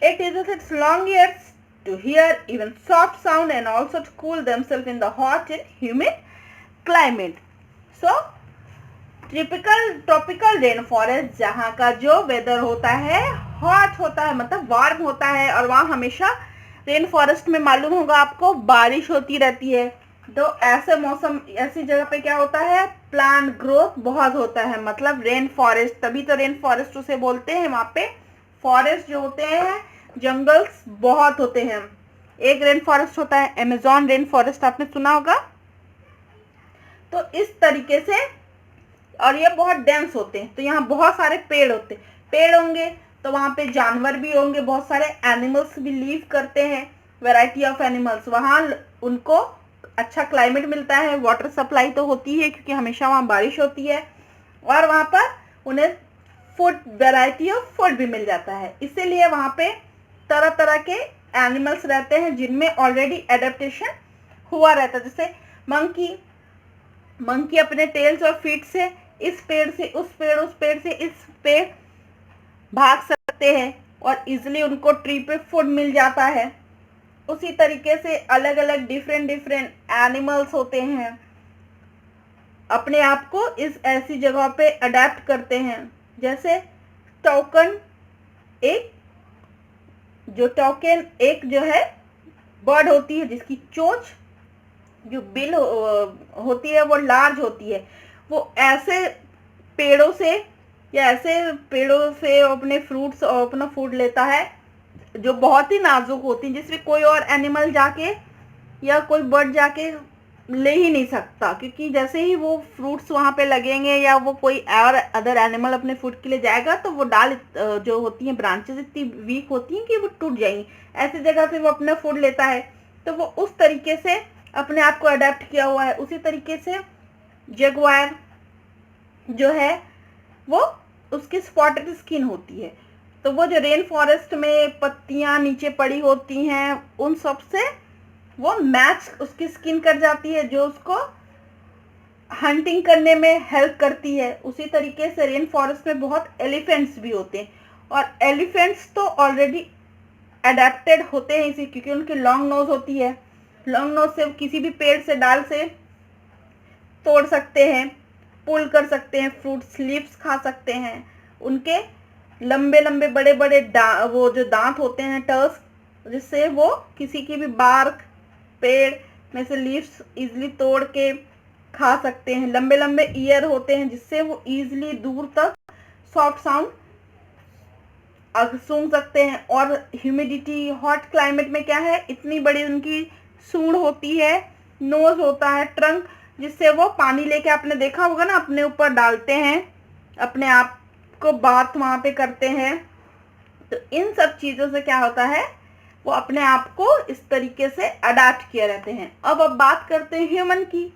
Speaker 1: It uses its long ears to hear even soft sound and also to cool themselves in the hot and humid climate. So, tropical rain forest जहाँ का जो weather होता है hot होता है, मतलब warm होता है, और वहाँ हमेशा रेन फॉरेस्ट में मालूम होगा आपको बारिश होती रहती है। तो ऐसे मौसम, ऐसी जगह पे क्या होता है, प्लांट ग्रोथ बहुत होता है, मतलब रेन फॉरेस्ट, तभी तो रेन फॉरेस्ट उसे बोलते हैं। वहाँ पे फॉरेस्ट जो होते हैं, जंगल्स बहुत होते हैं। एक रेन फॉरेस्ट होता है अमेज़न रेन फॉरेस्ट, आपने सुना होगा। तो इस तरीके से, और ये बहुत डेंस होते हैं, तो यहाँ बहुत सारे पेड़ होते हैं। पेड़ होंगे तो वहाँ पे जानवर भी होंगे, बहुत सारे एनिमल्स भी लीव करते हैं, वैरायटी ऑफ एनिमल्स। वहाँ उनको अच्छा क्लाइमेट मिलता है, वाटर सप्लाई तो होती है क्योंकि हमेशा वहाँ बारिश होती है, और वहाँ पर उन्हें फूड, वैरायटी ऑफ फूड भी मिल जाता है। इसीलिए वहाँ पे तरह तरह के एनिमल्स रहते हैं जिनमें ऑलरेडी एडेप्टेशन हुआ रहता है। जैसे मंकी अपने टेल्स और फीट से इस पेड़ से उस पेड़, उस पेड़ से इस पेड़ भाग सकते हैं और इजीली उनको ट्री पे फूड मिल जाता है। उसी तरीके से अलग अलग डिफरेंट एनिमल्स होते हैं, अपने आप को इस ऐसी जगह पे अडेप्ट करते हैं। जैसे टोकन एक जो है बर्ड होती है जिसकी चोंच जो बिल होती है वो लार्ज होती है, वो ऐसे पेड़ों से या ऐसे पेड़ों से अपने फ्रूट्स और अपना फूड लेता है जो बहुत ही नाजुक होती है, जिसमें कोई और एनिमल जाके या कोई बर्ड जाके ले ही नहीं सकता, क्योंकि जैसे ही वो फ्रूट्स वहाँ पे लगेंगे या वो कोई और अदर एनिमल अपने फूड के लिए जाएगा तो वो डाल जो होती हैं ब्रांचेस इतनी वीक होती हैं कि वो टूट जाएंगी, ऐसी जगह से वो अपना फूड लेता है। तो वो उस तरीके से अपने आप को अडेप्ट किया हुआ है। उसी तरीके से जगुआर जो है वो उसकी स्पॉटेड स्किन होती है, तो वो जो रेन फॉरेस्ट में पत्तियां नीचे पड़ी होती हैं उन सब से वो मैच उसकी स्किन कर जाती है, जो उसको हंटिंग करने में हेल्प करती है। उसी तरीके से रेन फॉरेस्ट में बहुत एलिफेंट्स भी होते हैं, और एलिफेंट्स तो ऑलरेडी अडेप्टेड होते हैं इसी, क्योंकि उनकी लॉन्ग नोज होती है। लॉन्ग नोज से किसी भी पेड़ से डाल से तोड़ सकते हैं, पुल कर सकते हैं, फ्रूट्स लीव्स खा सकते हैं। उनके लंबे लंबे बड़े बड़े वो जो दांत होते हैं टर्स, जिससे वो किसी की भी बार्क पेड़ में से लीव्स इजीली तोड़ के खा सकते हैं। लंबे लंबे ईयर होते हैं जिससे वो इजीली दूर तक सॉफ्ट साउंड सूंघ सकते हैं। और ह्यूमिडिटी हॉट क्लाइमेट में क्या है, इतनी बड़ी उनकी सूंड होती है, नोज होता है, ट्रंक, जिससे वो पानी लेके आपने देखा होगा ना अपने ऊपर डालते हैं, अपने आप को बात वहाँ पे करते हैं। तो इन सब चीज़ों से क्या होता है, वो अपने आप को इस तरीके से अडेप्ट किए रहते हैं। अब बात करते हैं ह्यूमन की।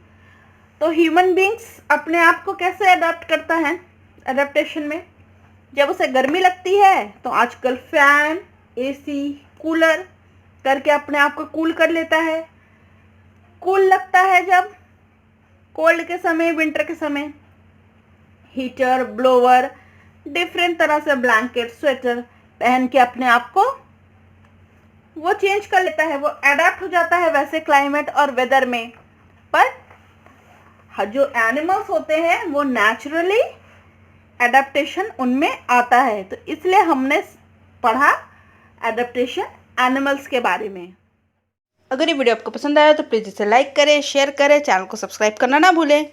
Speaker 1: तो ह्यूमन बींग्स अपने आप को कैसे अडेप्ट करता है अडेप्टेशन में, जब उसे गर्मी लगती है तो आजकल फैन, एसी, कूलर करके अपने आप को कूल कर लेता है। कूल लगता है जब कोल्ड के समय, विंटर के समय, हीटर, ब्लोवर, डिफरेंट तरह से ब्लैंकेट, स्वेटर पहन के अपने आप को वो चेंज कर लेता है, वो अडेप्ट हो जाता है वैसे क्लाइमेट और वेदर में। पर जो एनिमल्स होते हैं वो नेचुरली एडेप्टेशन उनमें आता है, तो इसलिए हमने पढ़ा एडेप्टेशन एनिमल्स के बारे में। अगर ये वीडियो आपको पसंद आया तो प्लीज़ इसे लाइक करें, शेयर करें, चैनल को सब्सक्राइब करना ना भूलें।